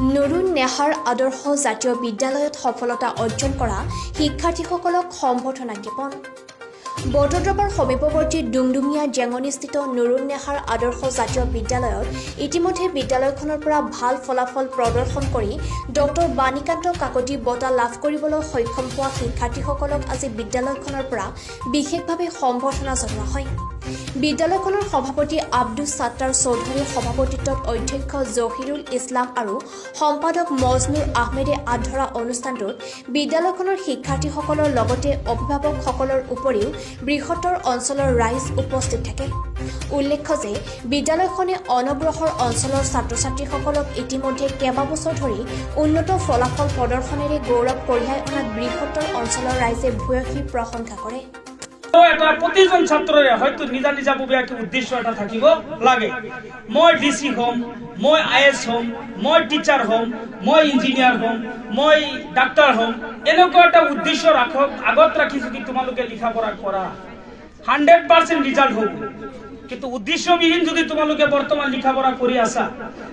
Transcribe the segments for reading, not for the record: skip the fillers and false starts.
নুৰুন নেহাৰ আদৰ্শ জাতীয় বিদ্যালয়ত সফলতা অৰ্জন কৰা শিক্ষাৰ্থীসকলক সম্বৰ্ধনা জ্ঞাপন। বৰদদ্ৰবাৰ সমীপৱৰ্তী ডুমডুমীয়া জেঙনিস্থিত নুৰুন নেহাৰ আদৰ্শ জাতীয় বিদ্যালয়ত ইতিমধ্যে বিদ্যালয়খনৰ পৰা ভাল ফলাফল প্ৰদৰ্শন কৰি ডক্টৰ বাণীকান্ত কাকতি বঁটা লাভ কৰিবলৈ সক্ষম হোৱা শিক্ষাৰ্থীসকলক আজি বিদ্যালয়খনৰ পৰা বিশেষভাৱে সম্বৰ্ধনা জনোৱা হয়। বিদ্যালয়খনৰ সভাপতি আব্দুছ সাত্তাৰ চৌধুৰীৰ সভাপতিত্বত অধ্যক্ষ জহিৰুল ইছলাম আৰু সম্পাদক মজনুৰ আহমেদে আধৰা অনুষ্ঠানটোত বিদ্যালয়খনৰ শিক্ষাৰ্থীসকলৰ লগতে অভিভাৱকসকলৰ উপৰিও বৃহত্তৰ অঞ্চলৰ ৰাইজ উপস্থিত থাকে। উল্লেখ্য যে বিদ্যালয়খনে অনগ্ৰসৰ অঞ্চলৰ ছাত্ৰ ছাত্ৰীসকলক ইতিমধ্যে কেইবাবছৰ ধৰি উন্নত ফলাফল প্ৰদৰ্শনেৰে গৌৰৱ কঢ়িয়াই অনাত বৃহত্তৰ অঞ্চলৰ ৰাইজে ভূয়সী প্ৰশংসা কৰে। এটা প্ৰতিজন ছাত্ৰৰে হয়তো নিজা নিজা ববীয়াকে উদ্দেশ্য এটা থাকিব লাগে। মই ডিসি হম, মই আইএস হম, মই টিচাৰ হম, মই ইঞ্জিনিয়াৰ হম, মই ডাক্তাৰ হম, এনেকুৱা এটা উদ্দেশ্য ৰাখক। আগত ৰাখি যদি তোমালোকে লিখা পঢ়া কৰা 100% ৰিজাল্ট হ'ব। কিন্তু উদ্দেশ্যবিহীন যদি তোমালোকে বৰ্তমান লিখা পঢ়া কৰি আছা,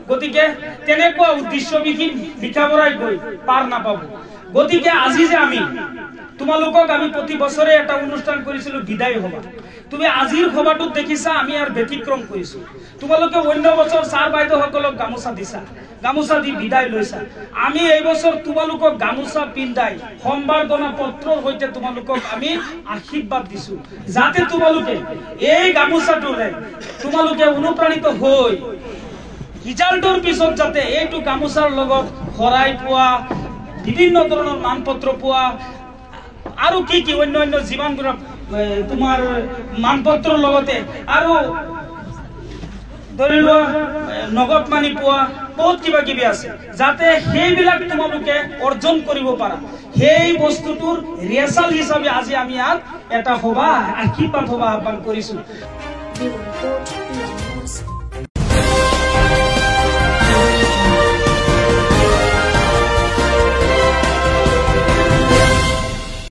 গতিকে তেনেকুৱা উদ্দেশ্যবিহীন লিখা পঢ়াই গৈ পাৰ নাপাব। গতিকে আজি যে আমি তোমালোকক আমি প্ৰতি বছৰে এটা অনুষ্ঠান কৰিছিলো বিদায় সভা, তুমি আজিৰ সভাটোত দেখিছা আমি আৰু ব্যতিক্ৰম কৰিছো। তোমালোকে অন্য বছৰ ছাৰ বাইদেউসকলক গামোচা দিছা, গামোচা দি বিদায় লৈছা। আমি এই বছৰ তোমালোকক গামোচা পিন্ধাই সম্বৰ্ধনা পত্ৰৰ সৈতে তোমালোকক আমি আশীৰ্বাদ দিছো, যাতে তোমালোকে এই গামোচাটোৰে তোমালোকে অনুপ্ৰাণিত হৈ ৰিজাল্টৰ পিছত যাতে এইটো গামোচাৰ লগত শৰাই পোৱা, বিভিন্ন ধৰণৰ মানপত্ৰ পোৱা আৰু কি কি অন্য অন্য যিমানবোৰ তোমাৰ মানপত্ৰৰ লগতে আৰু ধৰি লোৱা নগদ মানি পোৱা বহুত কিবা কিবি আছে, যাতে সেইবিলাক তোমালোকে অৰ্জন কৰিব পাৰা। সেই বস্তুটোৰ ৰিহাৰ্চেল হিচাপে আজি আমি ইয়াত এটা সভা আশীৰ্বাদ সভা আহ্বান কৰিছো।